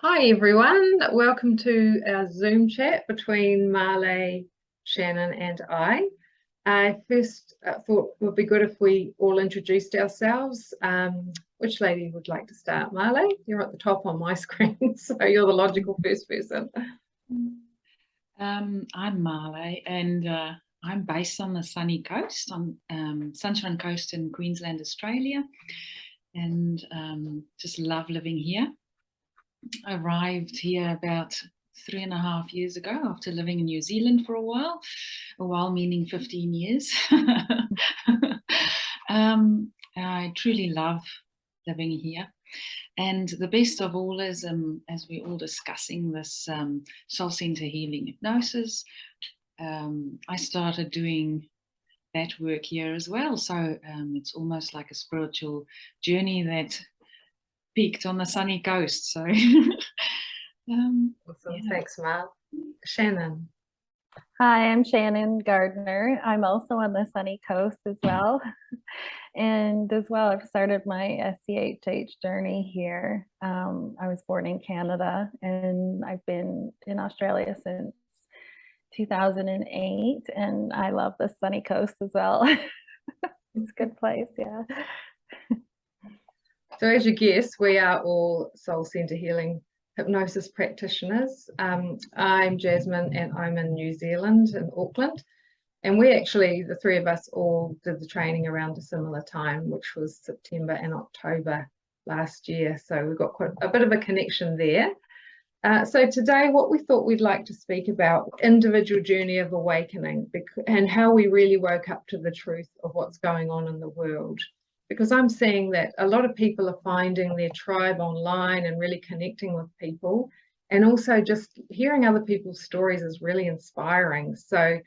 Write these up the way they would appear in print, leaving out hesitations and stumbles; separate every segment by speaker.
Speaker 1: Hi everyone, welcome to our Zoom chat between Marley, Shannon and I. I first thought it would be good if we all introduced ourselves. Which lady would like to start? Marley, you're at the top on my screen, so you're the logical first person.
Speaker 2: I'm Marley, and I'm based on the sunny coast, on Sunshine Coast in Queensland, Australia, and just love living here. I arrived here about 3.5 years ago after living in New Zealand for a while meaning 15 years. I truly love living here. And the best of all is, as we're all discussing this soul center healing hypnosis, I started doing that work here as well. So it's almost like a spiritual journey that peaked on the sunny coast. So,
Speaker 1: Awesome,
Speaker 2: yeah.
Speaker 1: thanks, Mark. Shannon.
Speaker 3: Hi, I'm Shannon Gardner. I'm also on the sunny coast as well. And as well, I've started my SCHH journey here. I was born in Canada and I've been in Australia since 2008, and I love the sunny coast as well. It's a good place, yeah.
Speaker 1: So as you guess, we are all soul center healing hypnosis practitioners. I'm Jasmin and I'm in New Zealand, in Auckland. And we actually, the three of us all did the training around a similar time, which was September and October last year. So we've got quite a bit of a connection there. So today, what we thought we'd like to speak about, individual journey of awakening and how we really woke up to the truth of what's going on in the world. Because I'm seeing that a lot of people are finding their tribe online and really connecting with people. And also just hearing other people's stories is really inspiring. So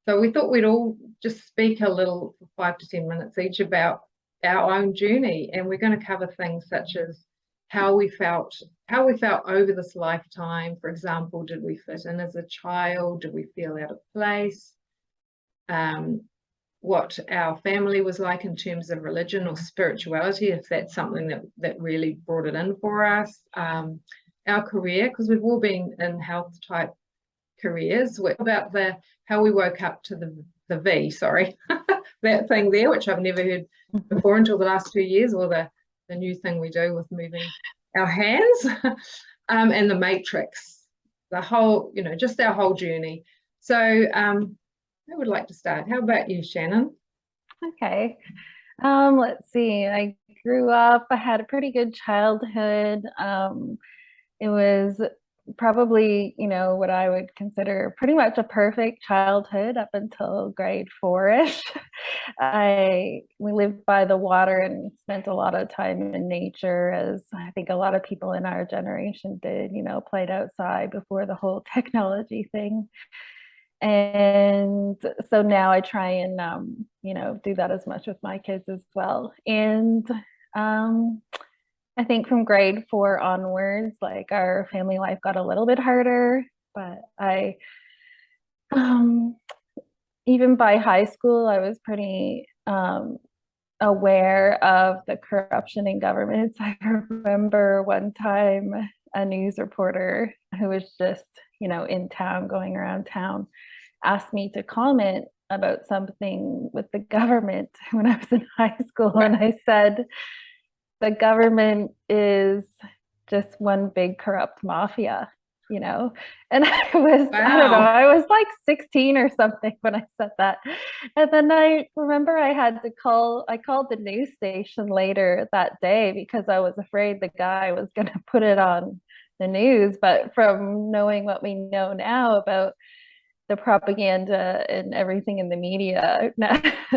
Speaker 1: we thought we'd all just speak a little for 5 to 10 minutes each about our own journey. And we're going to cover things such as how we felt over this lifetime. For example, did we fit in as a child? Did we feel out of place? What our family was like in terms of religion or spirituality, if that's something that really brought it in for us. Our career, because we've all been in health type careers. About how we woke up to the V, sorry, that thing there, which I've never heard before until the last few years, or the new thing we do with moving our hands, and the matrix, the whole, just our whole journey. So I would like to start. How about you, Shannon?
Speaker 3: Okay. Let's see. I grew up, I had a pretty good childhood. It was probably, what I would consider pretty much a perfect childhood up until grade 4-ish. We lived by the water and spent a lot of time in nature, as I think a lot of people in our generation did, played outside before the whole technology thing. And so now I try and do that as much with my kids as well. And I think from grade 4 onwards, like, our family life got a little bit harder, but even by high school, I was pretty aware of the corruption in governments. I remember one time a news reporter who was just, in town, going around town, asked me to comment about something with the government when I was in high school. And I said, the government is just one big corrupt mafia, and I was, wow. I don't know, I was like 16 or something when I said that. And then I remember I called the news station later that day because I was afraid the guy was going to put it on the news. But from knowing what we know now about the propaganda and everything in the media,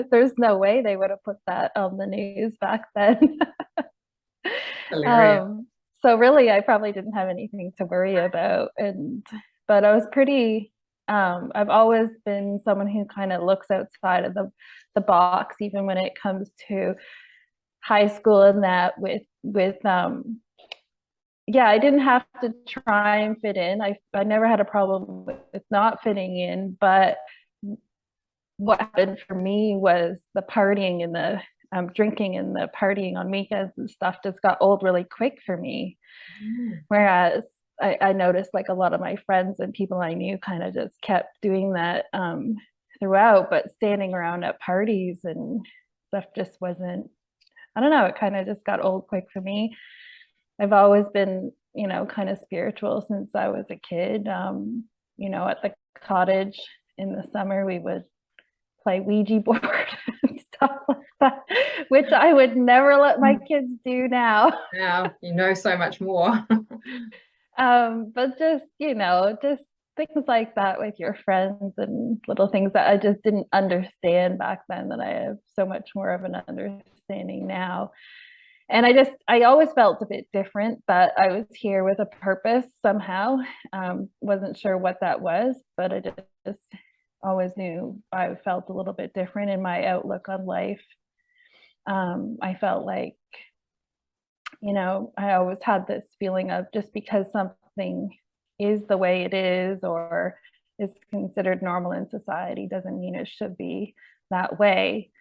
Speaker 3: there's no way they would have put that on the news back then. So really, I probably didn't have anything to worry about. But I was pretty, I've always been someone who kind of looks outside of the box, even when it comes to high school, and that with I didn't have to try and fit in. I never had a problem with not fitting in, but what happened for me was the partying and drinking and the partying on weekends and stuff just got old really quick for me. Whereas I noticed like a lot of my friends and people I knew kind of just kept doing that throughout, but standing around at parties and stuff just wasn't, I don't know, it kind of just got old quick for me. I've always been, you know, kind of spiritual since I was a kid. You know, at the cottage in the summer, we would play Ouija board and stuff like that, which I would never let my kids do now.
Speaker 1: Now you know so much more.
Speaker 3: But just, you know, just things like that with your friends and little things that I just didn't understand back then that I have so much more of an understanding now. And I always felt a bit different, that I was here with a purpose somehow. Wasn't sure what that was, but I just always knew I felt a little bit different in my outlook on life. I felt like, you know, I always had this feeling of just because something is the way it is or is considered normal in society doesn't mean it should be that way.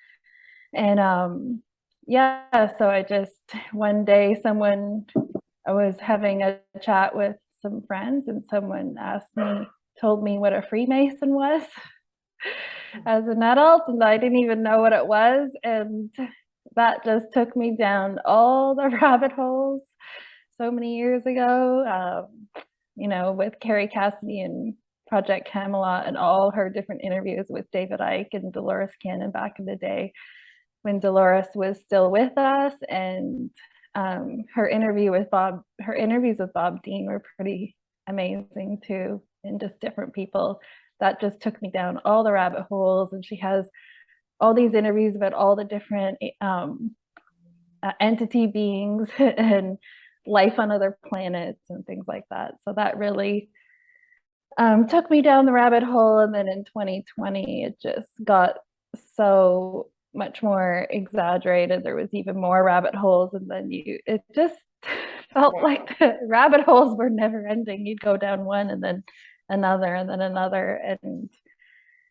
Speaker 3: And yeah, so I just, one day I was having a chat with some friends and someone told me what a Freemason was as an adult, and I didn't even know what it was. And that just took me down all the rabbit holes so many years ago, you know, with Carrie Cassidy and Project Camelot and all her different interviews with David Icke and Dolores Cannon back in the day when Dolores was still with us. And her interviews with Bob Dean were pretty amazing too, and just different people. That just took me down all the rabbit holes. And she has all these interviews about all the different entity beings and life on other planets and things like that. So that really took me down the rabbit hole. And then in 2020, it just got so much more exaggerated. There was even more rabbit holes. And then it just felt like the rabbit holes were never ending. You'd go down one and then another and then another and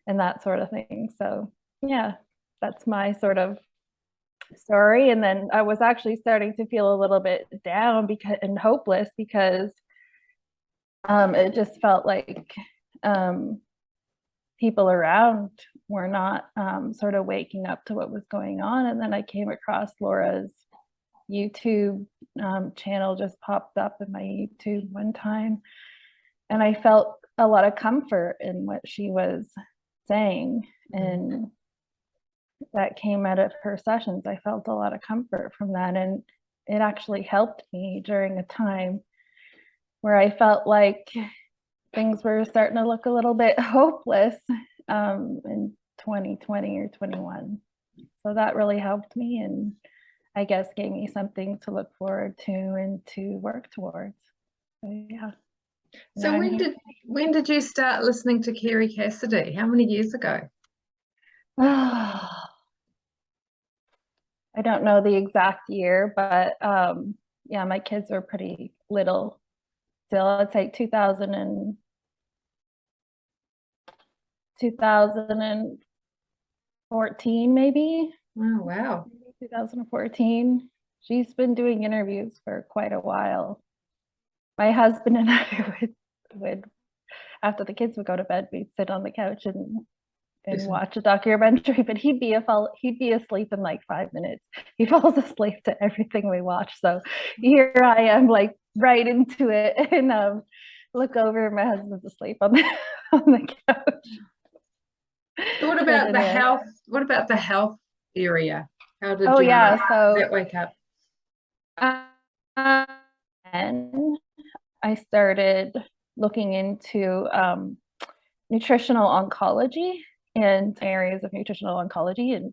Speaker 3: that sort of thing. So yeah, that's my sort of story. And then I was actually starting to feel a little bit down and hopeless because it just felt like people around were not sort of waking up to what was going on. And then I came across Laura's YouTube channel, just popped up in my YouTube one time, and I felt a lot of comfort in what she was saying, and that came out of her sessions. I felt a lot of comfort from that, and it actually helped me during a time where I felt like things were starting to look a little bit hopeless in 2020 or 21. So that really helped me, and I guess gave me something to look forward to and to work towards. So yeah.
Speaker 1: So when did you start listening to Carrie Cassidy? How many years ago?
Speaker 3: I don't know the exact year, but yeah, my kids were pretty little still. I'd say 2014 maybe.
Speaker 1: Oh wow.
Speaker 3: 2014. She's been doing interviews for quite a while. My husband and I would after the kids would go to bed, we'd sit on the couch and watch a documentary, but he'd be asleep in like 5 minutes. He falls asleep to everything we watch. So here I am, like right into it, and look over, my husband's asleep on the couch.
Speaker 1: So what about the health? What about the health area? How did
Speaker 3: so
Speaker 1: that wake up?
Speaker 3: And I started looking into nutritional oncology and areas of nutritional oncology, and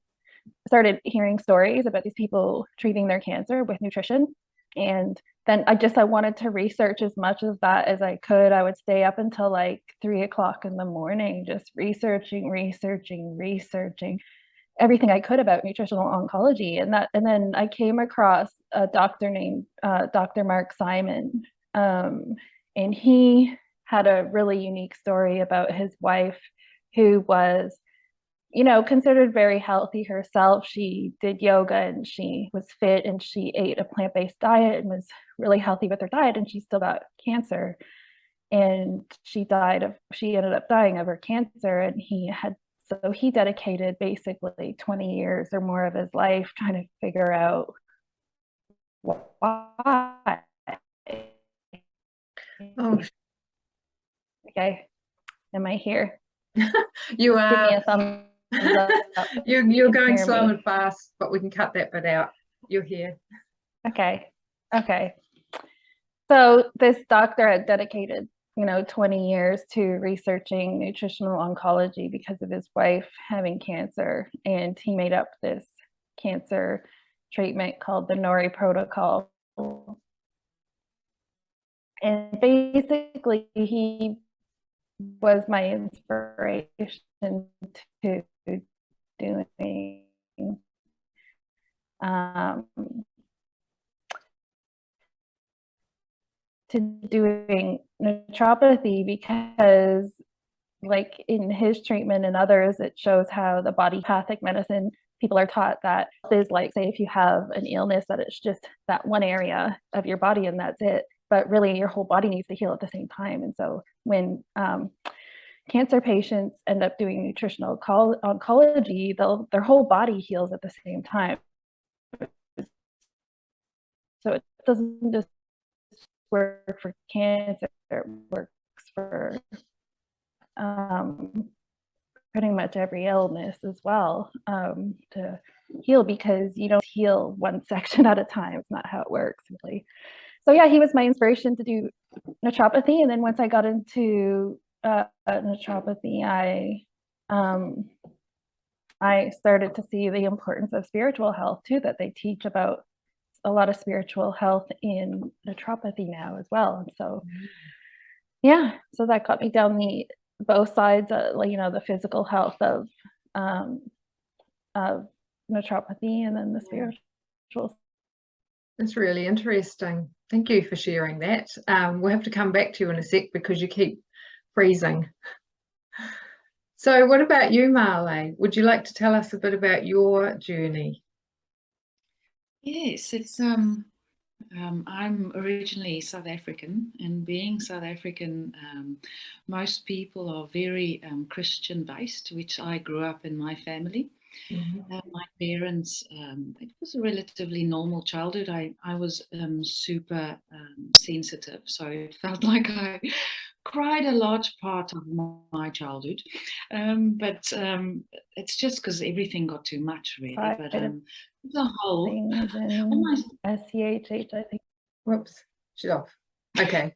Speaker 3: started hearing stories about these people treating their cancer with nutrition. And then I wanted to research as much of that as I could. I would stay up until like 3 o'clock in the morning, just researching everything I could about nutritional oncology. And then I came across a doctor named Dr. Mark Simon. And he had a really unique story about his wife, who was you know, considered very healthy herself. She did yoga and she was fit and she ate a plant-based diet and was really healthy with her diet, and she still got cancer. And she ended up dying of her cancer. And so he dedicated basically 20 years or more of his life trying to figure out why.
Speaker 1: Oh,
Speaker 3: okay. Am I here?
Speaker 1: you
Speaker 3: Just give me
Speaker 1: are.
Speaker 3: a thumbs up.
Speaker 1: You're going
Speaker 3: hear
Speaker 1: slow
Speaker 3: me.
Speaker 1: and fast, but we can cut that bit out. You're here.
Speaker 3: Okay. Okay. So this doctor had dedicated, 20 years to researching nutritional oncology because of his wife having cancer. And he made up this cancer treatment called the Nori protocol. And basically, he was my inspiration to doing naturopathy, because like in his treatment and others, it shows how the bodopathic medicine, people are taught that is like, say, if you have an illness, that it's just that one area of your body and that's it. But really, your whole body needs to heal at the same time. And so when cancer patients end up doing nutritional oncology, their whole body heals at the same time. So it doesn't just work for cancer, it works for pretty much every illness as well, to heal, because you don't heal one section at a time. It's not how it works, really. So yeah, he was my inspiration to do naturopathy. And then once I got into naturopathy, I started to see the importance of spiritual health too, that they teach about a lot of spiritual health in naturopathy now as well. And so yeah, so that got me down both sides, the physical health of naturopathy, and then the spiritual.
Speaker 1: That's really interesting. Thank you for sharing that. We'll have to come back to you in a sec because you keep freezing. So what about you, Marley? Would you like to tell us a bit about your journey?
Speaker 2: Yes, I'm originally South African, and being South African, most people are very Christian based, which I grew up in my family. My parents, it was a relatively normal childhood. I was super sensitive, so it felt like I cried a large part of my childhood. But it's just because everything got too much, really. But the whole,
Speaker 3: things in SCHH, I think.
Speaker 1: Whoops, she's off. Okay.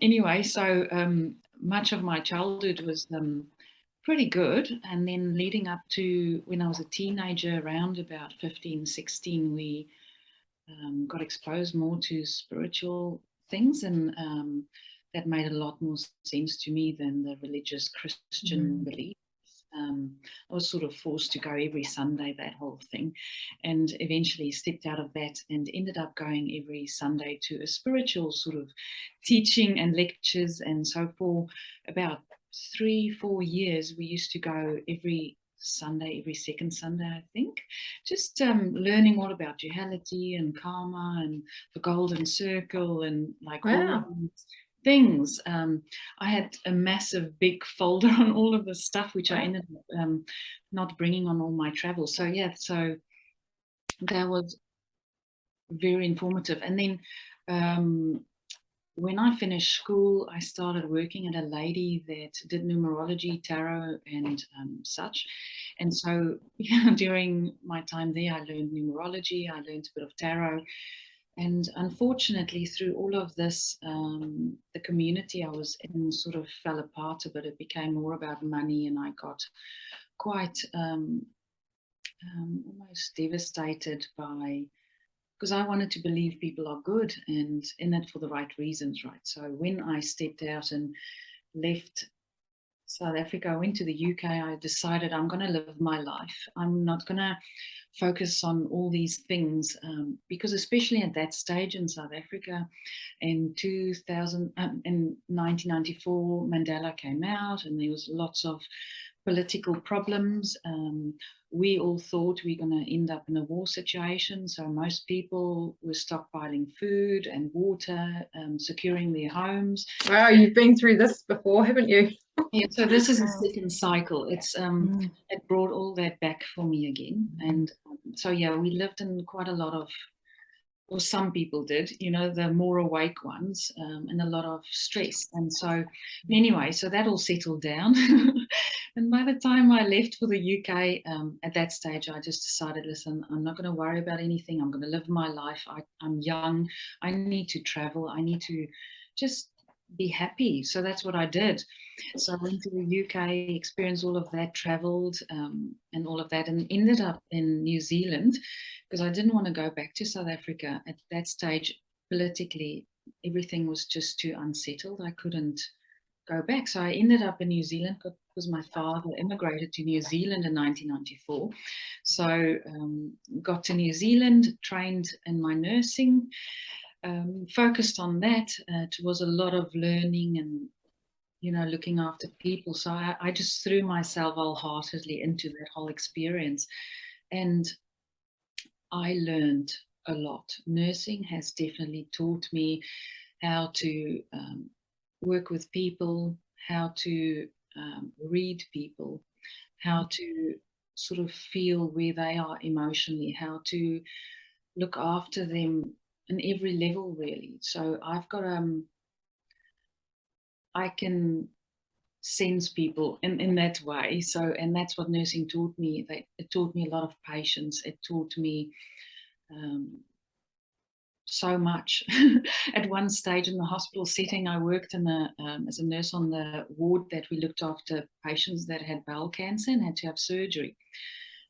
Speaker 2: Anyway, so much of my childhood was pretty good. And then leading up to when I was a teenager, around about 15, 16, we got exposed more to spiritual things. And that made a lot more sense to me than the religious Christian belief. I was sort of forced to go every Sunday, that whole thing, and eventually stepped out of that and ended up going every Sunday to a spiritual sort of teaching and lectures. And so for about 3-4 years, we used to go every Sunday, every second Sunday, I think, just learning all about duality and karma and the golden circle and like all of these things. I had a massive big folder on all of the stuff, which I ended up not bringing on all my travels. So yeah, so that was very informative. And then when I finished school, I started working at a lady that did numerology, tarot, and such. And so during my time there, I learned numerology, I learned a bit of tarot. And unfortunately, through all of this, the community I was in sort of fell apart a bit. It became more about money, and I got quite almost devastated because I wanted to believe people are good and in it for the right reasons, right? So when I stepped out and left South Africa, I went to the UK, I decided I'm going to live my life. I'm not going to focus on all these things, because especially at that stage in South Africa in 1994, Mandela came out and there was lots of political problems. We all thought we were going to end up in a war situation. So most people were stockpiling food and water, securing their homes.
Speaker 1: Wow, you've been through this before, haven't you?
Speaker 2: Yeah, so this is a second cycle. It's it brought all that back for me again. And so yeah, we lived in quite a lot of, or some people did, you know, the more awake ones, and a lot of stress. And so anyway, so that all settled down. And by the time I left for the UK, at that stage, I just decided, listen, I'm not going to worry about anything. I'm going to live my life. I'm young. I need to travel. I need to just be happy. So that's what I did. So I went to the UK, experienced all of that, traveled, and all of that, and ended up in New Zealand because I didn't want to go back to South Africa. At that stage, politically, everything was just too unsettled. I couldn't go back. So I ended up in New Zealand because my father immigrated to New Zealand in 1994. So got to New Zealand, trained in my nursing, focused on that. It was a lot of learning and, you know, looking after people. So I just threw myself wholeheartedly into that whole experience. And I learned a lot. Nursing has definitely taught me how to work with people, how to read people, how to sort of feel where they are emotionally, how to look after them in every level, really. So I've got I can sense people in that way. So, and that's what nursing taught me. It taught me a lot of patience. It taught me so much. At one stage in the hospital setting, I worked in as a nurse on the ward that we looked after patients that had bowel cancer and had to have surgery.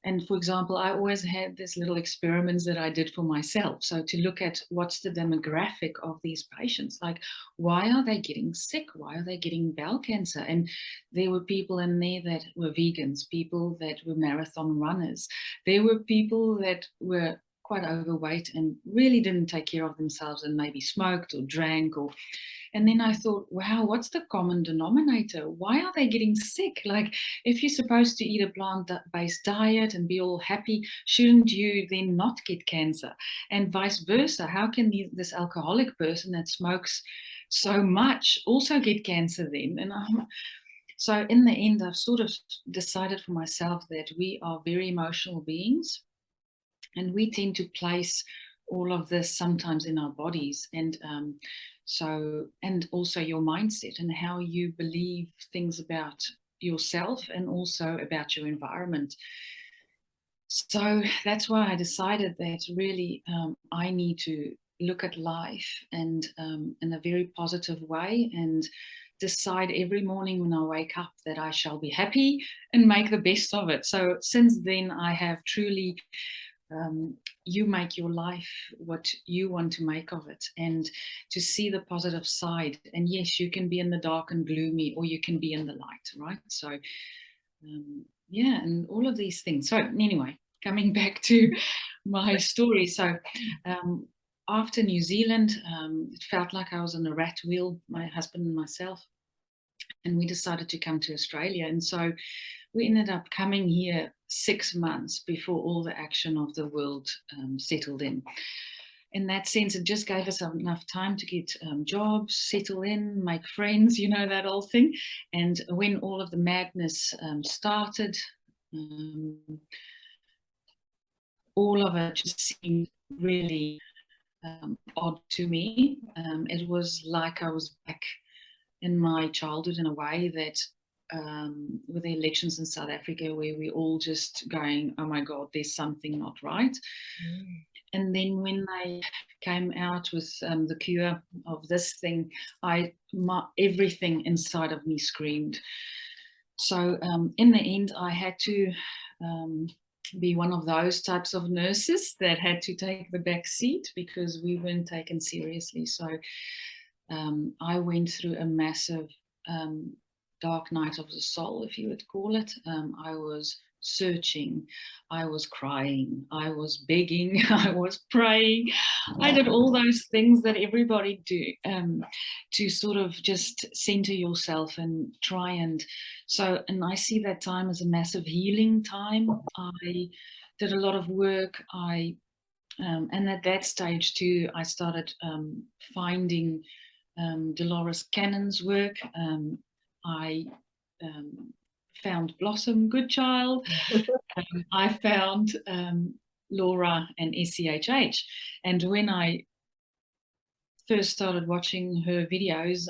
Speaker 2: And for example, I always had these little experiments that I did for myself. So to look at what's the demographic of these patients, like why are they getting sick? Why are they getting bowel cancer? And there were people in there that were vegans, people that were marathon runners. There were people that were quite overweight and really didn't take care of themselves and maybe smoked or drank or. And then I thought, wow, what's the common denominator? Why are they getting sick? Like, if you're supposed to eat a plant-based diet and be all happy, shouldn't you then not get cancer? And vice versa. How can this alcoholic person that smokes so much also get cancer then? And so in the end, I've sort of decided for myself that we are very emotional beings, and we tend to place all of this sometimes in our bodies. And so, and also your mindset and how you believe things about yourself and also about your environment. So that's why I decided that really I need to look at life and in a very positive way, and decide every morning when I wake up that I shall be happy and make the best of it. So since then, I have truly you make your life what you want to make of it, and to see the positive side. And yes, you can be in the dark and gloomy, or you can be in the light, right? So yeah, and all of these things. So anyway, coming back to my story. So after New Zealand, it felt like I was on a rat wheel, my husband and myself, and we decided to come to Australia. And so we ended up coming here 6 months before all the action of the world settled in. In that sense, it just gave us enough time to get jobs, settle in, make friends, you know, that old thing. And when all of the madness started, all of it just seemed really odd to me. It was like I was back in my childhood in a way, that with the elections in South Africa, where we all just going, oh my God, there's something not right. And then when they came out with the cure of this thing, everything inside of me screamed. So in the end, I had to be one of those types of nurses that had to take the back seat because we weren't taken seriously. So I went through a massive dark night of the soul, if you would call it. I was searching, I was crying, I was begging, I was praying. I did all those things that everybody do, to sort of just center yourself and try and I see that time as a massive healing time. I did a lot of work. And at that stage too, I started finding Dolores Cannon's work. I found Blossom Goodchild. I found Laura and SCHH. And when I first started watching her videos,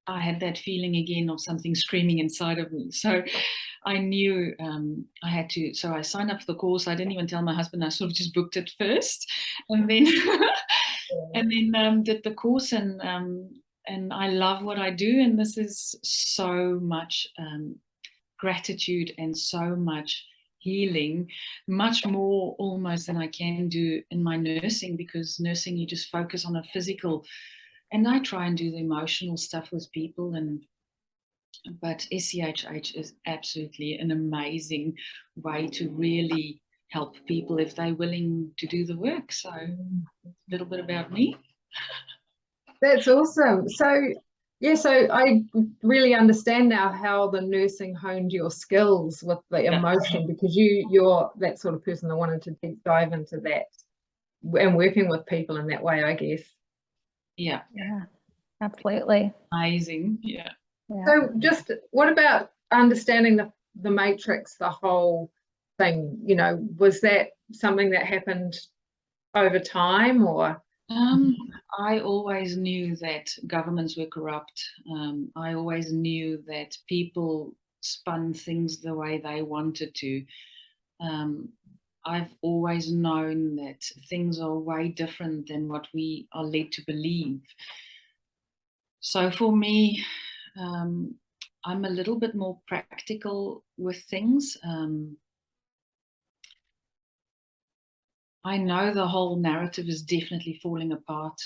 Speaker 2: I had that feeling again of something screaming inside of me. So I knew I had to, so I signed up for the course. I didn't even tell my husband. I sort of just booked it first, and then did the course, and I love what I do. And this is so much gratitude and so much healing, much more almost than I can do in my nursing, because nursing, you just focus on a physical, and I try and do the emotional stuff with people. But SCHH is absolutely an amazing way to really help people if they're willing to do the work. So a little bit about me.
Speaker 1: That's awesome. So yeah, so I really understand now how the nursing honed your skills with the emotion, because you're that sort of person that wanted to deep dive into that and working with people in that way, I guess.
Speaker 3: Yeah, absolutely.
Speaker 2: Amazing. Yeah.
Speaker 1: So just what about understanding the matrix, the whole thing, you know, was that something that happened over time, or?
Speaker 2: I always knew that governments were corrupt. I always knew that people spun things the way they wanted to. I've always known that things are way different than what we are led to believe. So for me, I'm a little bit more practical with things. I know the whole narrative is definitely falling apart.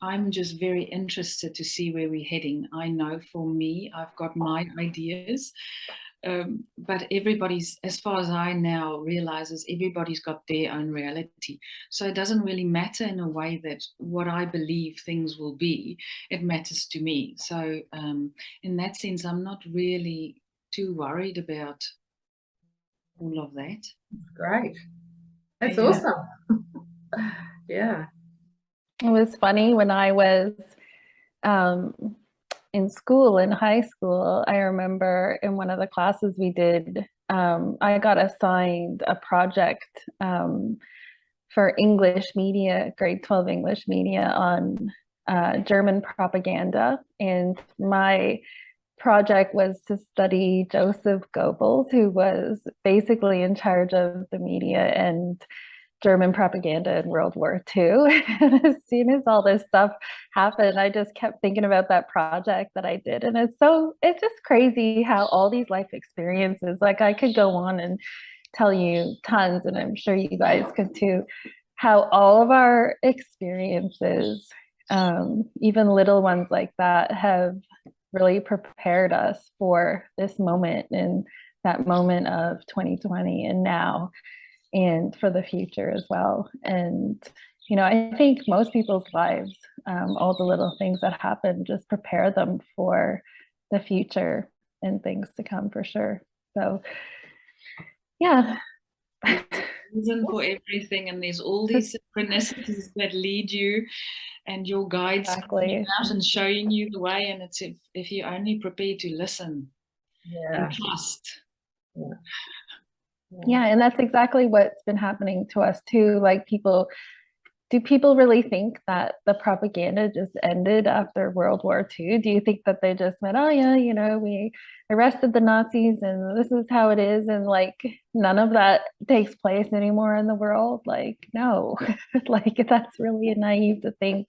Speaker 2: I'm just very interested to see where we're heading. I know for me, I've got my ideas, but everybody's, as far as I now realizes, everybody's got their own reality. So it doesn't really matter in a way that what I believe things will be, it matters to me. So in that sense, I'm not really too worried about all of that.
Speaker 1: Great. That's awesome. Yeah.
Speaker 3: It was funny when I was in school, in high school, I remember in one of the classes we did, I got assigned a project for English media, grade 12 English media on German propaganda. And my project was to study Joseph Goebbels, who was basically in charge of the media and German propaganda in World War II. And as soon as all this stuff happened, I just kept thinking about that project that I did. And it's just crazy how all these life experiences, like I could go on and tell you tons, and I'm sure you guys could too, how all of our experiences, even little ones like that, have really prepared us for this moment and that moment of 2020 and now, and for the future as well. And you know, I think most people's lives, all the little things that happen just prepare them for the future and things to come, for sure. So yeah.
Speaker 2: Reason for everything, and there's all these synchronicities that lead you, and your guides coming out and showing you the way. And it's if you only prepare to listen and trust.
Speaker 3: Yeah, and that's exactly what's been happening to us too. Like do people really think that the propaganda just ended after World War II? Do you think that they just went, oh yeah, you know, we arrested the Nazis and this is how it is, and like none of that takes place anymore in the world? Like, no. Like that's really naive to think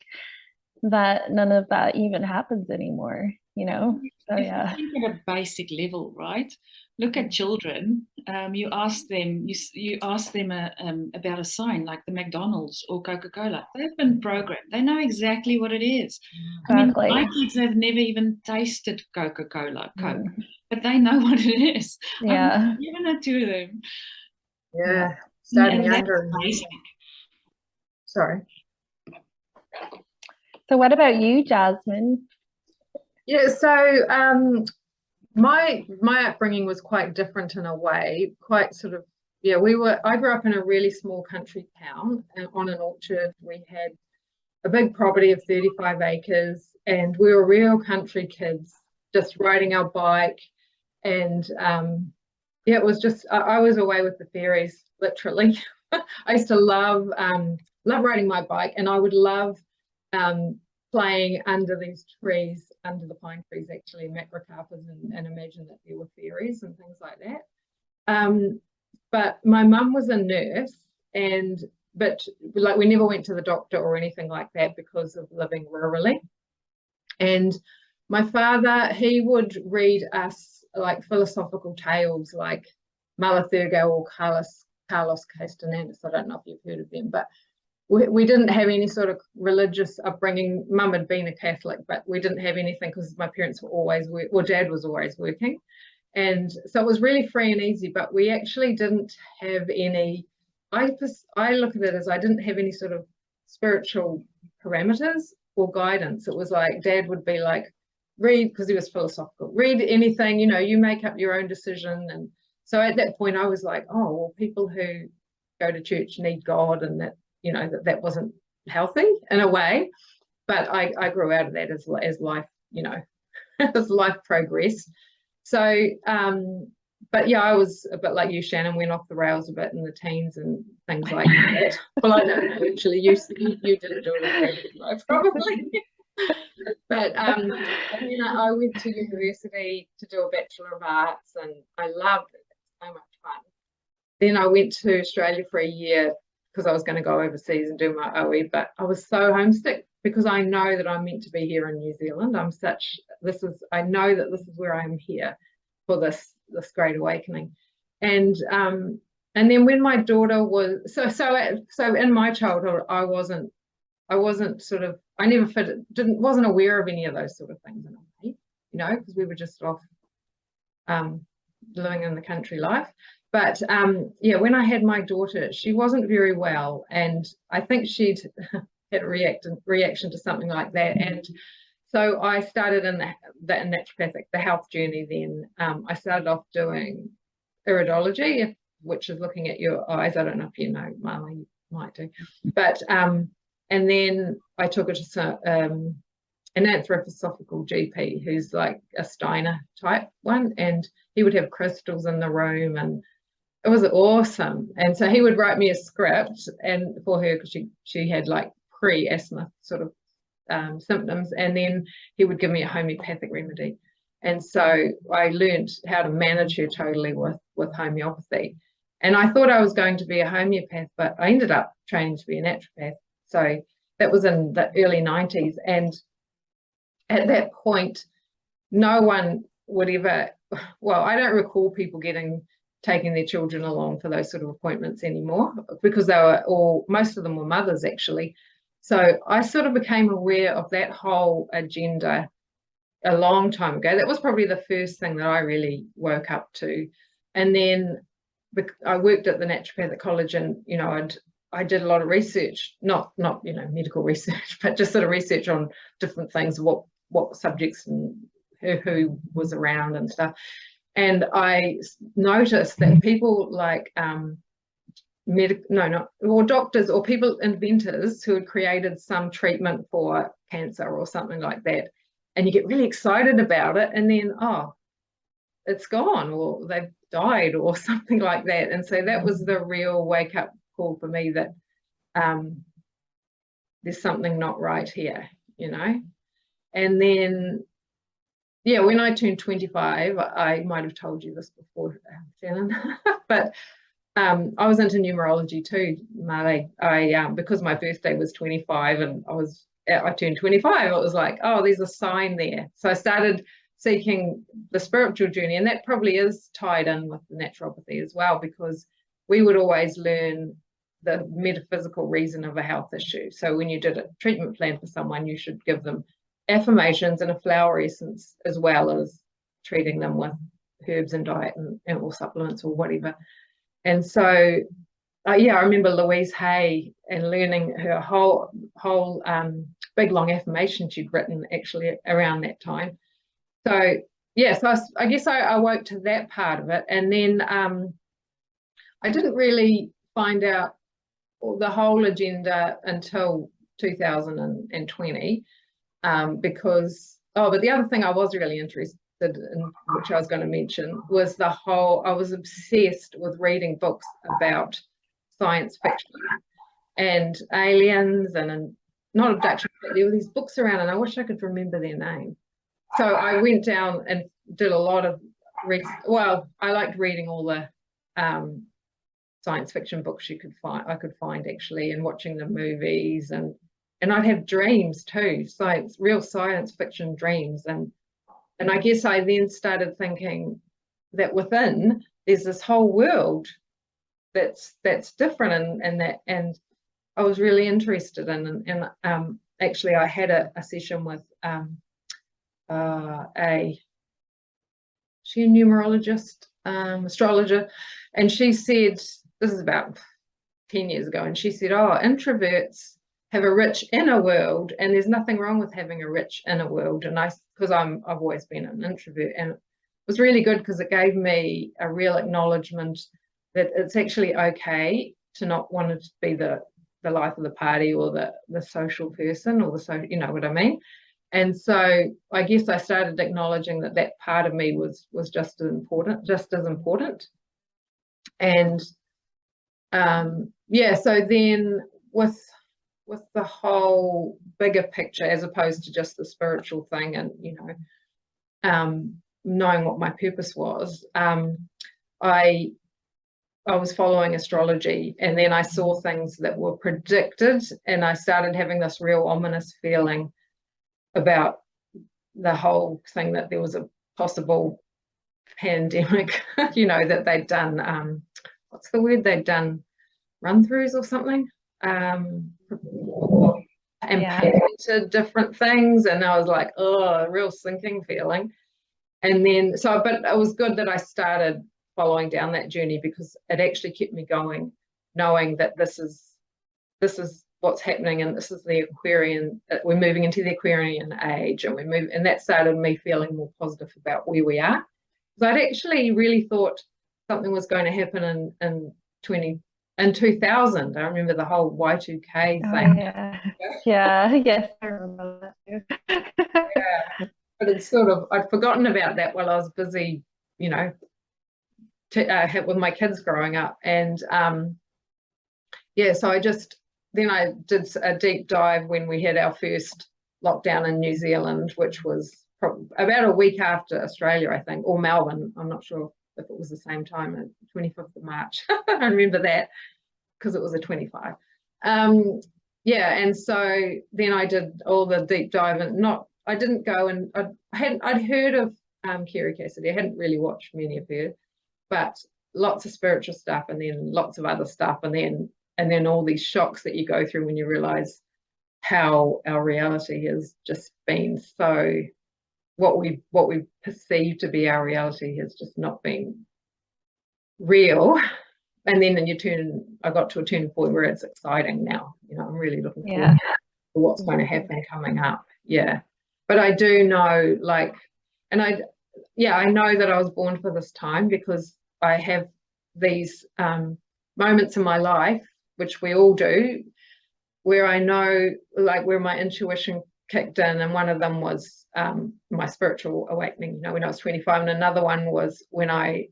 Speaker 3: that none of that even happens anymore. you know. So
Speaker 2: If
Speaker 3: yeah.
Speaker 2: you think at a basic level, right? Look at children. You ask them, you ask them about a sign like the McDonald's or Coca-Cola. They've been programmed. They know exactly what it is. I mean,
Speaker 3: Exactly.
Speaker 2: my kids have never even tasted Coca-Cola, Coke,
Speaker 3: Mm.
Speaker 2: but they know what it is.
Speaker 3: Yeah.
Speaker 2: I've given it to them.
Speaker 1: Yeah, starting
Speaker 2: And that's
Speaker 1: younger.
Speaker 2: basic.
Speaker 1: Sorry.
Speaker 3: So what about you, Jasmin?
Speaker 1: Yeah, so my upbringing was quite different in a way, quite sort of, yeah, I grew up in a really small country town and on an orchard. We had a big property of 35 acres and we were real country kids, just riding our bike. And yeah, it was just, I was away with the fairies, literally. I used to love riding my bike, and I would love playing under these trees, under the pine trees, actually, macrocarpus, and imagine that there were fairies and things like that. But my mum was a nurse, but like we never went to the doctor or anything like that because of living rurally. And my father, he would read us like philosophical tales like Malathurgo or Carlos Castanedis. I don't know if you've heard of them, but we didn't have any sort of religious upbringing. Mum had been a Catholic, but we didn't have anything because my parents were always, dad was always working. And so it was really free and easy, but we actually didn't have any, I look at it as I didn't have any sort of spiritual parameters or guidance. It was like dad would be like, read, because he was philosophical, read anything, you make up your own decision. And so at that point I was like, oh, well, people who go to church need God, and that, that wasn't healthy in a way. But I grew out of that as life, as life progressed. So but yeah, I was a bit like you, Shannon, went off the rails a bit in the teens and things like that. Well, I don't know, actually, you didn't do it as bad as I probably. But and then I went to university to do a Bachelor of Arts, and I loved it. So much fun. Then I went to Australia for a year because I was going to go overseas and do my OE, but I was so homesick because I know that I'm meant to be here in New Zealand. I know that this is where I'm here for this great awakening. And then when my daughter was so in my childhood, I wasn't sort of, I never wasn't aware of any of those sort of things in a way, because we were just off living in the country life. But yeah, when I had my daughter, she wasn't very well, and I think she'd had a reaction to something like that. And so I started in the naturopathic, the health journey. Then I started off doing iridology, which is looking at your eyes. I don't know if you know, Marla, you might do. But and then I took it to an anthroposophical GP who's like a Steiner type one, and he would have crystals in the room, and it was awesome. And so he would write me a script and for her, because she had like pre-asthma sort of symptoms, and then he would give me a homeopathic remedy. And so I learned how to manage her totally with homeopathy. And I thought I was going to be a homeopath, but I ended up training to be a naturopath. So that was in the early 90s. And at that point, no one would ever, well, I don't recall people taking their children along for those sort of appointments anymore, because most of them were mothers actually. So I sort of became aware of that whole agenda a long time ago. That was probably the first thing that I really woke up to. And then I worked at the Naturopathic College, and I did a lot of research, not medical research, but just sort of research on different things, what subjects and who was around and stuff. And I noticed that people like doctors or people, inventors who had created some treatment for cancer or something like that, and you get really excited about it, and then it's gone, or they've died or something like that. And so that was the real wake-up call for me that there's something not right here, And then yeah, when I turned 25, I might have told you this before, Shannon, but I was into numerology too, Marley. Because my birthday was 25, and I was I turned 25, it was like, oh, there's a sign there. So I started seeking the spiritual journey, and that probably is tied in with the naturopathy as well, because we would always learn the metaphysical reason of a health issue. So when you did a treatment plan for someone, you should give them affirmations and a flower essence, as well as treating them with herbs and diet and or supplements or whatever. And so yeah, I remember Louise Hay and learning her whole big long affirmation she'd written actually around that time. So yeah, so I guess I awoke to that part of it, and then I didn't really find out the whole agenda until 2020, because but the other thing I was really interested in, which I was going to mention, was I was obsessed with reading books about science fiction and aliens and not abduction, but there were these books around, and I wish I could remember their name. So I went down and did a lot of well, I liked reading all the science fiction books I could find actually, and watching the movies, and I'd have dreams too, real science fiction dreams, and I guess I then started thinking that within there's this whole world that's different, and I was really interested in, and actually I had a session with she a numerologist, astrologer, and she said, this is about 10 years ago, and she said, oh, introverts have a rich inner world, and there's nothing wrong with having a rich inner world. And because I've always been an introvert, and it was really good because it gave me a real acknowledgement that it's actually okay to not want to be the life of the party or the social person, or you know what I mean. And so I guess I started acknowledging that part of me was just as important. And yeah, so then with the whole bigger picture, as opposed to just the spiritual thing, and you know, knowing what my purpose was, I was following astrology, and then I saw things that were predicted, and I started having this real ominous feeling about the whole thing, that there was a possible pandemic, you know, that they'd done, what's the word, they'd done run-throughs or something, and patented different things, and I was like, oh, a real sinking feeling. And then but it was good that I started following down that journey, because it actually kept me going, knowing that this is what's happening, and this is the Aquarian, we're moving into the Aquarian age, and that started me feeling more positive about where we are. Because I'd actually really thought something was going to happen in 2000. I remember the whole Y2K thing.
Speaker 3: Yes, I remember that too.
Speaker 1: Yeah, but it's I'd forgotten about that while I was busy, you know, with my kids growing up. And yeah, so then I did a deep dive when we had our first lockdown in New Zealand, which was about a week after Australia, I think, or Melbourne. I'm not sure if it was the same time, 25th of March. I remember that because it was a 25. Yeah, and so then I did all the deep dive, and I didn't go, and I'd heard of Kiri Cassidy. I hadn't really watched many of her, but lots of spiritual stuff, and then lots of other stuff, and then all these shocks that you go through when you realize how our reality has just been so, what we perceive to be our reality has just not been real. And then I got to a turning point where it's exciting now. You know, I'm really looking forward to what's going to happen coming up. Yeah, but I do know, and I know that I was born for this time, because I have these moments in my life, which we all do, where I know, where my intuition kicked in, and one of them was my spiritual awakening, you know, when I was 25, and another one was when I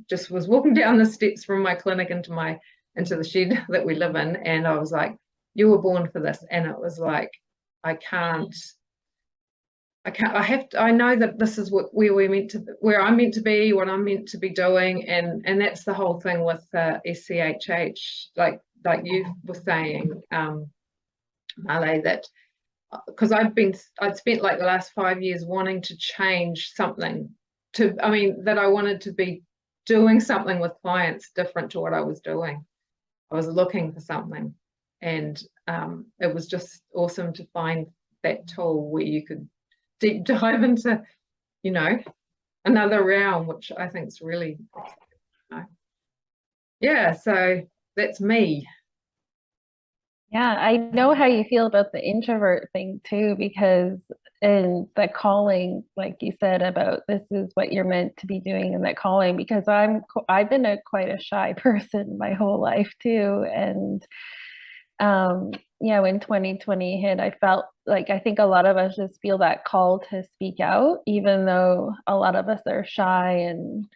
Speaker 1: just was walking down the steps from my clinic into the shed that we live in, and I was like, you were born for this. And it was like, I know that this is where I'm meant to be, what I'm meant to be doing. And that's the whole thing with SCHH, like you were saying, Male, that because I'd spent like the last 5 years wanting to change something that I wanted to be doing something with clients different to what I was doing. I was looking for something, and it was just awesome to find that tool where you could deep dive into, another realm, which I think is really, yeah, so that's me.
Speaker 3: Yeah, I know how you feel about the introvert thing too, because in the calling, like you said about this is what you're meant to be doing in that calling, because I've been quite a shy person my whole life too. And when 2020 hit, I felt like, I think a lot of us just feel that call to speak out, even though a lot of us are shy and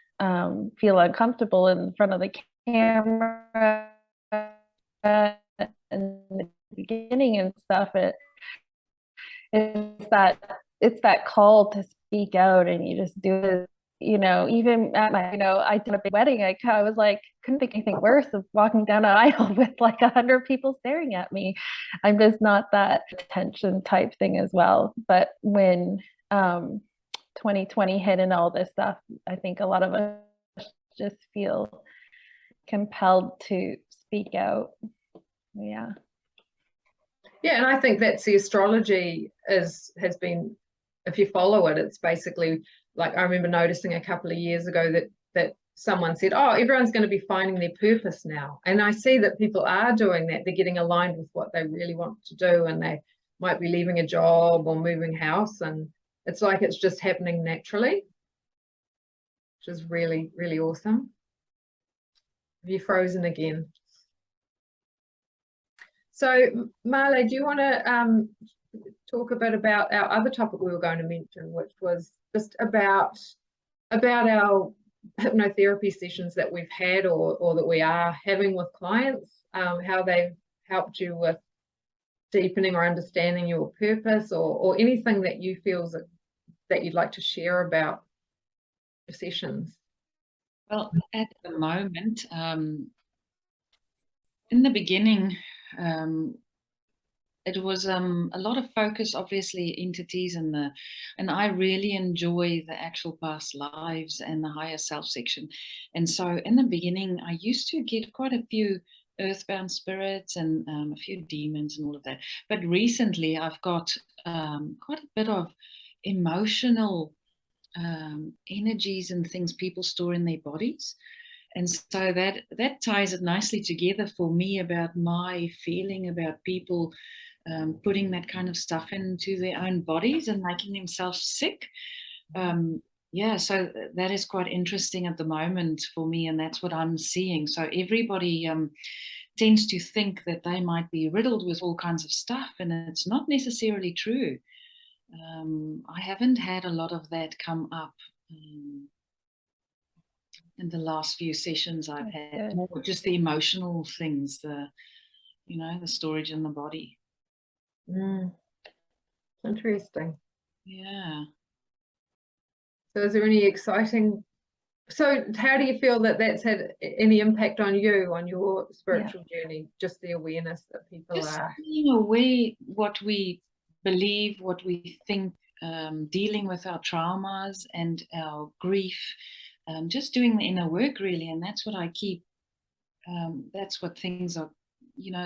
Speaker 3: feel uncomfortable in front of the camera in the beginning and stuff. It's that call to speak out, and you just do it. Even at my, I did a big wedding. I was like, couldn't think anything worse of walking down an aisle with like 100 people staring at me. I'm just not that attention type thing as well. But when 2020 hit and all this stuff, I think a lot of us just feel compelled to speak out. Yeah.
Speaker 1: Yeah, and I think that's the astrology has been, if you follow it, it's basically like, I remember noticing a couple of years ago that someone said, oh, everyone's going to be finding their purpose now. And I see that people are doing that. They're getting aligned with what they really want to do, and they might be leaving a job or moving house, and it's like it's just happening naturally, which is really, really awesome. Have you frozen again? So, Marley, do you want to talk a bit about our other topic we were going to mention, which was just about our hypnotherapy sessions that we've had or that we are having with clients, how they've helped you with deepening or understanding your purpose, or anything that you feel that you'd like to share about your sessions?
Speaker 2: Well, at the moment, in the beginning, it was a lot of focus, obviously, entities, and I really enjoy the actual past lives and the higher self section. And so in the beginning, I used to get quite a few earthbound spirits and a few demons and all of that. But recently, I've got quite a bit of emotional energies and things people store in their bodies. And so that ties it nicely together for me about my feeling about people putting that kind of stuff into their own bodies and making themselves sick. So that is quite interesting at the moment for me, and that's what I'm seeing. So everybody tends to think that they might be riddled with all kinds of stuff, and it's not necessarily true. I haven't had a lot of that come up in the last few sessions I've had. More just the emotional things, the storage in the body.
Speaker 1: Interesting.
Speaker 2: Yeah.
Speaker 1: So is there any exciting, so how do you feel that that's had any impact on you, on your spiritual journey, just the awareness that people
Speaker 2: just
Speaker 1: are
Speaker 2: being aware what we believe, what we think, dealing with our traumas and our grief, just doing the inner work really. And that's what I keep, that's what things are,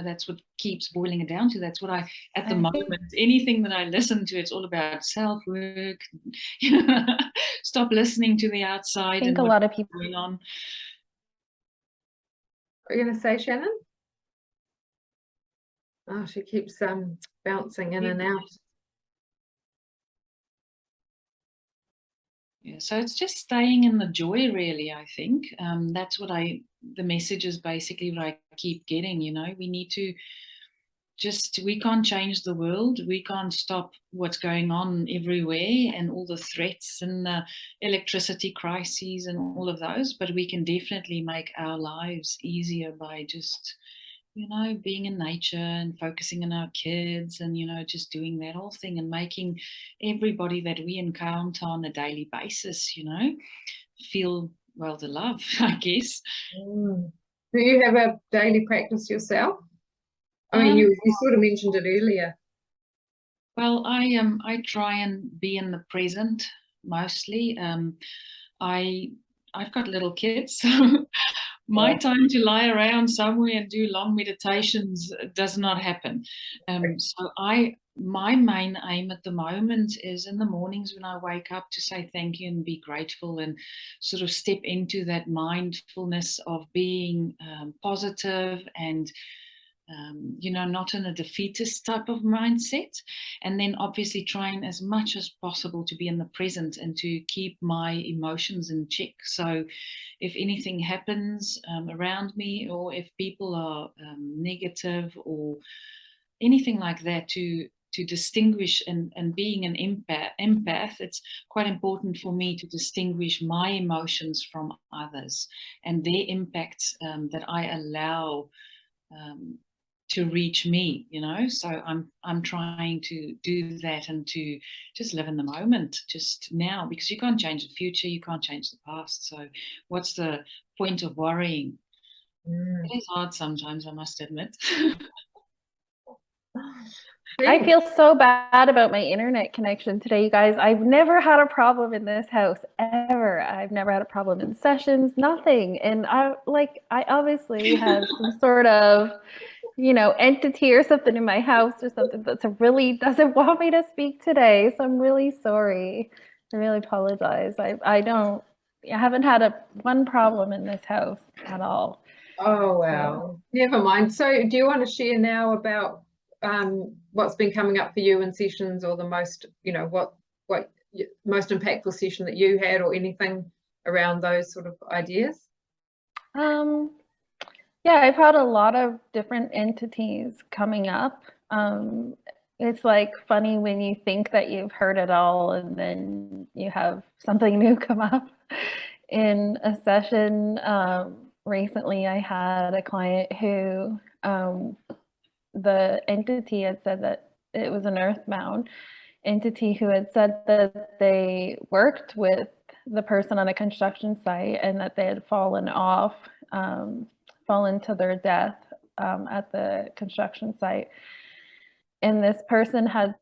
Speaker 2: that's what keeps boiling it down to. That's what at the moment, anything that I listen to, it's all about self-work. Stop listening to the outside.
Speaker 3: I think a lot of people
Speaker 2: going on.
Speaker 1: Are you going to say, Shannon? Oh, she keeps bouncing in and out.
Speaker 2: Yeah, so it's just staying in the joy, really, I think. That's what the message is basically what I keep getting, we need to we can't change the world. We can't stop what's going on everywhere and all the threats and the electricity crises and all of those, but we can definitely make our lives easier by just, being in nature and focusing on our kids and, just doing that whole thing and making everybody that we encounter on a daily basis, feel, well, the love, I guess.
Speaker 1: Do you have a daily practice yourself? I mean, you sort of mentioned it earlier.
Speaker 2: Well, I try and be in the present mostly. I I've got little kids, so my
Speaker 1: Yeah.
Speaker 2: time to lie around somewhere and do long meditations does not happen. So my main aim at the moment is in the mornings when I wake up to say thank you and be grateful and sort of step into that mindfulness of being positive and not in a defeatist type of mindset. And then obviously trying as much as possible to be in the present and to keep my emotions in check. So if anything happens around me, or if people are negative or anything like that, to distinguish, and being an empath, it's quite important for me to distinguish my emotions from others and their impacts that I allow um, to reach me, so I'm trying to do that and to just live in the moment just now, because you can't change the future, you can't change the past, so what's the point of worrying?
Speaker 1: Mm.
Speaker 2: It is hard sometimes, I must admit.
Speaker 3: I feel so bad about my internet connection today, you guys. I've never had a problem in this house ever. I've never had a problem in sessions, nothing. And I obviously have some sort of, entity or something in my house or something that's really doesn't want me to speak today. So I'm really sorry. I really apologize. I haven't had one problem in this house at all.
Speaker 1: Oh, wow. Never mind. So do you want to share now about what's been coming up for you in sessions, or the most, most impactful session that you had, or anything around those sort of ideas?
Speaker 3: Yeah, I've had a lot of different entities coming up. It's like funny when you think that you've heard it all and then you have something new come up. In a session recently, I had a client who the entity had said that it was an earthbound entity who had said that they worked with the person on a construction site and that they had fallen to their death at the construction site. And this person had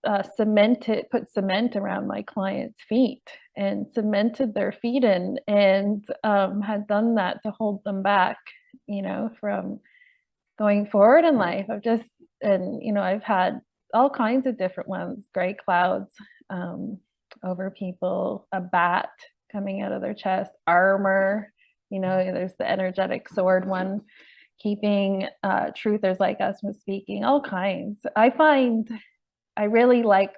Speaker 3: put cement around my client's feet and cemented their feet in, and had done that to hold them back, from going forward in life. I've had all kinds of different ones, gray clouds over people, a bat coming out of their chest, armor, there's the energetic sword one, keeping truthers like us from speaking, all kinds. I really like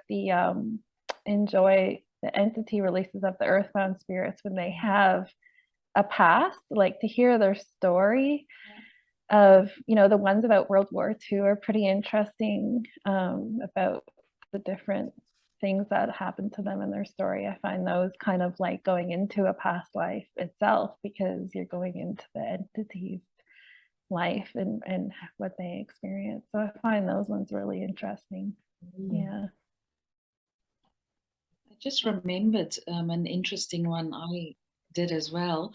Speaker 3: enjoy the entity releases of the earthbound spirits when they have a past, like to hear their story of, the ones about World War II are pretty interesting, about the different things that happened to them in their story. I find those kind of like going into a past life itself, because you're going into the entity's life and what they experience. So I find those ones really interesting. Yeah.
Speaker 2: I just remembered an interesting one I did as well.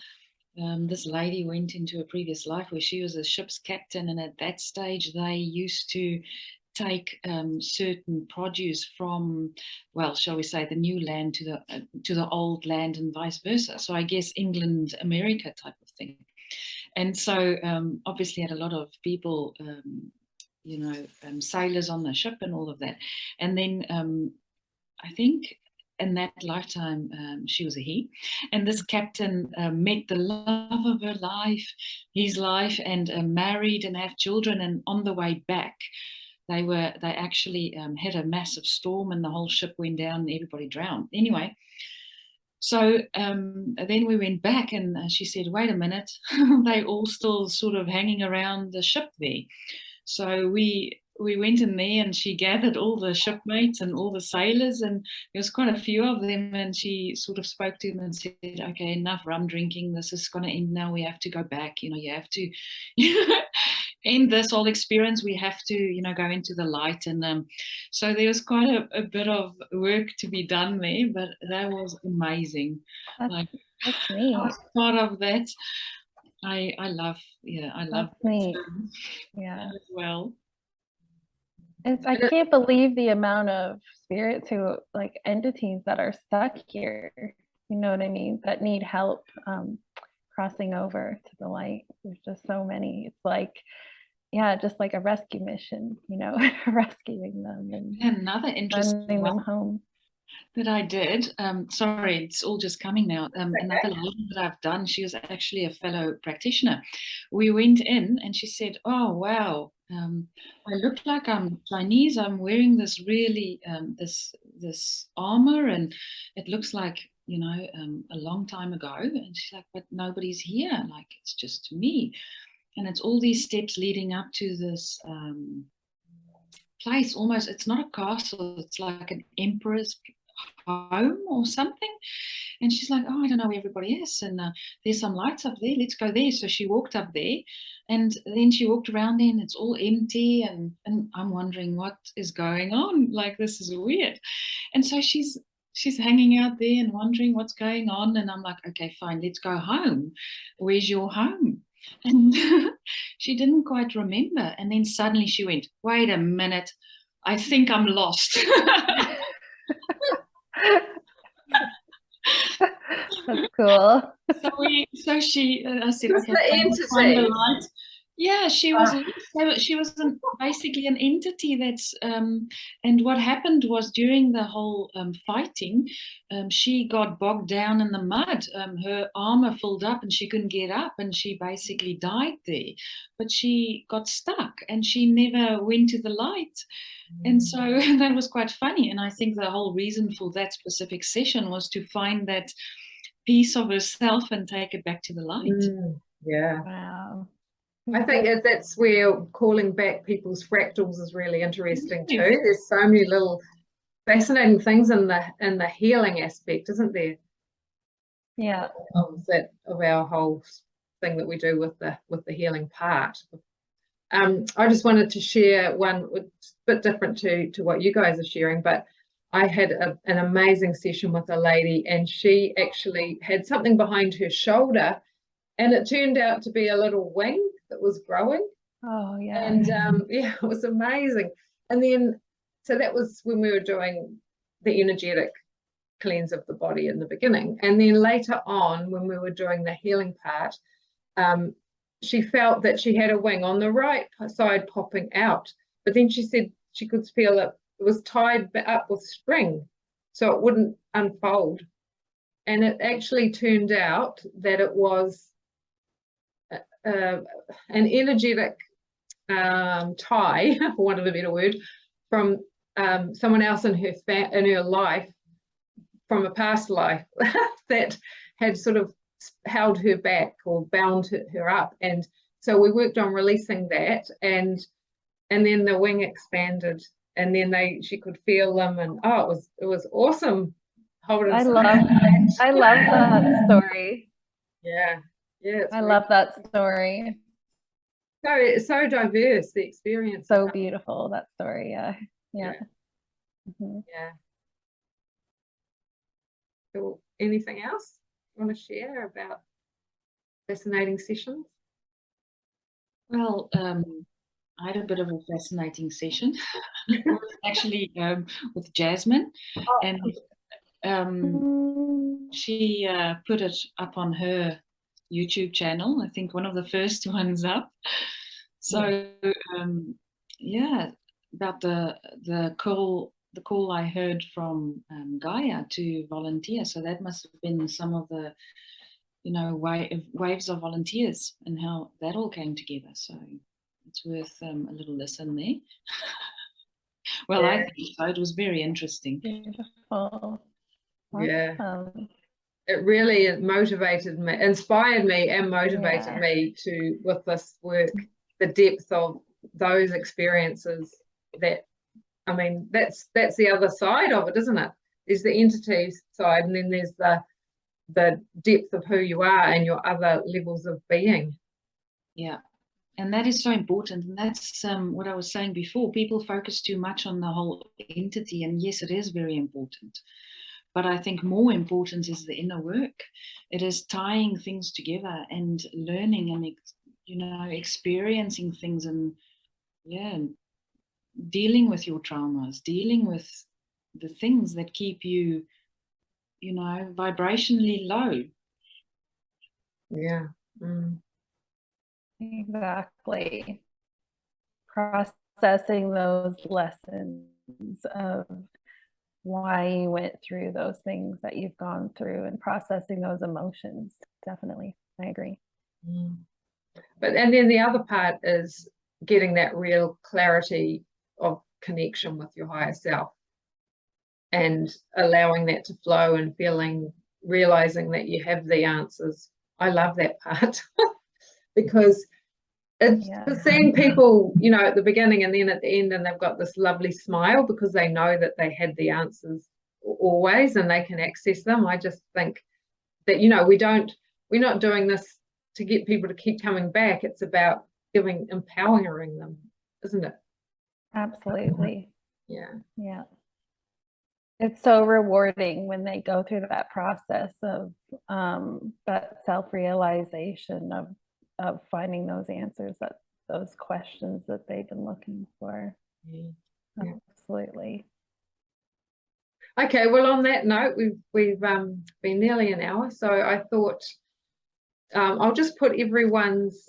Speaker 2: This lady went into a previous life where she was a ship's captain, and at that stage they used to take certain produce from, well, shall we say, the new land to the old land, and vice versa. So I guess England, America type of thing. And so obviously had a lot of people, sailors on the ship and all of that. And then I think in that lifetime, she was a he, and this captain met the love of her life, his life, and married and have children. And on the way back, they actually had a massive storm, and the whole ship went down, and everybody drowned. Anyway, so then we went back, and she said, "Wait a minute, they all still sort of hanging around the ship there." So we went in there, and she gathered all the shipmates and all the sailors, and there was quite a few of them, and she sort of spoke to them and said, "Okay, enough rum drinking. This is going to end now. We have to go back. You have to end this whole experience. We have to, go into the light." And so there was quite a bit of work to be done there, but that was amazing.
Speaker 3: That's neat.
Speaker 2: I was part of that. I love
Speaker 3: That's neat.
Speaker 2: as
Speaker 3: Yeah.
Speaker 2: well.
Speaker 3: I can't believe the amount of spirits who, like, entities that are stuck here, you know what I mean, that need help crossing over to the light. There's just so many. It's like, yeah, just like a rescue mission, you know, rescuing them and
Speaker 2: Another interesting
Speaker 3: sending them
Speaker 2: one
Speaker 3: home.
Speaker 2: that I did, sorry, it's all just coming now. Another lady that I've done, she was actually a fellow practitioner. We went in and she said, oh, wow, I look like I'm Chinese. I'm wearing this really, this armor, and it looks like, you know, a long time ago. And she's like, but nobody's here. Like, it's just me. And it's all these steps leading up to this place. Almost, it's not a castle. It's like an emperor's home or something. And she's like, oh, I don't know where everybody is, and there's some lights up there, let's go there. So she walked up there, and then she walked around there, and it's all empty, and I'm wondering what is going on, like, this is weird. And so she's hanging out there and wondering what's going on, and I'm like, okay, fine, let's go home. Where's your home? And she didn't quite remember, and then suddenly she went, wait a minute, I think I'm lost.
Speaker 3: That's cool.
Speaker 2: So she, I said,
Speaker 1: Just
Speaker 2: okay,
Speaker 1: the
Speaker 2: find the
Speaker 1: entity.
Speaker 2: light. Yeah, she was basically an entity that's, and what happened was during the whole fighting, she got bogged down in the mud. Her armor filled up and she couldn't get up, and she basically died there. But she got stuck and she never went to the light. And so that was quite funny. And I think the whole reason for that specific session was to find that piece of herself and take it back to the light.
Speaker 1: Yeah.
Speaker 3: Wow.
Speaker 1: I think that's where calling back people's fractals is really interesting too.
Speaker 2: Yes.
Speaker 1: There's so many little fascinating things in the healing aspect, isn't there?
Speaker 3: Yeah.
Speaker 1: Of our whole thing that we do with the healing part. I just wanted to share one, a bit different to what you guys are sharing, but I had an amazing session with a lady, and she actually had something behind her shoulder, and it turned out to be a little wing that was growing.
Speaker 3: Oh, yeah.
Speaker 1: And yeah, it was amazing. And then, so that was when we were doing the energetic cleanse of the body in the beginning. And then later on, when we were doing the healing part, she felt that she had a wing on the right side popping out. But then she said she could feel it was tied up with string, so it wouldn't unfold. And it actually turned out that it was an energetic tie, for want of a better word, from someone else in her life, from a past life, that had sort of held her back or bound her up. And so we worked on releasing that, and then the wing expanded, and then she could feel them, and it was awesome.
Speaker 3: I love that story.
Speaker 1: Yeah.
Speaker 3: I love that story.
Speaker 1: So it's so diverse, the experience.
Speaker 3: So beautiful, that story. Yeah.
Speaker 1: Mm-hmm. Yeah. So anything else you want to share about fascinating sessions?
Speaker 2: Well, I had a bit of a fascinating session, actually, with Jasmin, and she put it up on her YouTube channel. I think one of the first ones up. So yeah, about the call I heard from Gaia to volunteer. So that must have been some of the, you know, waves of volunteers and how that all came together. So it's worth a little listen there. Well, I think so. It was very interesting.
Speaker 3: Beautiful.
Speaker 1: Yeah. It really inspired me and motivated me to, with this work, the depth of those experiences. That, I mean, that's the other side of it, isn't it? There's the entity side, and then there's the depth of who you are and your other levels of being.
Speaker 2: Yeah. And that is so important. And that's what I was saying before. People focus too much on the whole entity. And yes, it is very important. But I think more important is the inner work. It is tying things together and learning and, you know, experiencing things and, yeah, dealing with your traumas, dealing with the things that keep you, you know, vibrationally low.
Speaker 1: Yeah.
Speaker 3: Exactly. Processing those lessons of why you went through those things that you've gone through and processing those emotions. Definitely. I agree.
Speaker 1: But and then the other part is getting that real clarity of connection with your higher self and allowing that to flow and realizing that you have the answers. I love that part because it's seeing people, you know, at the beginning and then at the end, and they've got this lovely smile because they know that they had the answers always and they can access them. I just think that, you know, we're not doing this to get people to keep coming back. It's about empowering them, isn't it?
Speaker 3: Absolutely.
Speaker 1: Yeah.
Speaker 3: It's so rewarding when they go through that process of that self-realization of finding those answers, those questions that they've been looking for. Absolutely.
Speaker 1: Okay, well, on that note, we've been nearly an hour, so I thought I'll just put everyone's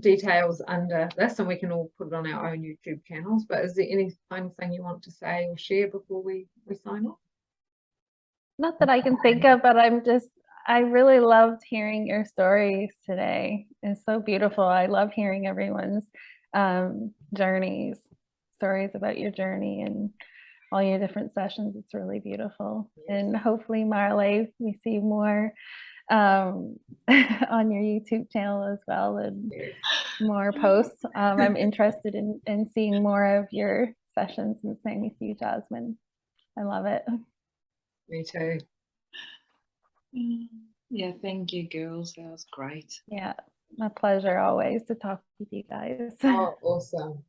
Speaker 1: details under this, and we can all put it on our own YouTube channels. But is there any final thing you want to say or share before we sign off?
Speaker 3: Not that I can think of, but I really loved hearing your stories today. It's so beautiful. I love hearing everyone's journeys, stories about your journey and all your different sessions. It's really beautiful. And hopefully, Marley, we see more on your YouTube channel as well, and more posts. I'm interested in seeing more of your sessions, and same with you, Jasmin. I love it.
Speaker 1: Me too.
Speaker 2: Yeah, thank you, girls. That was great.
Speaker 3: Yeah, my pleasure always to talk with you guys.
Speaker 1: Oh, awesome.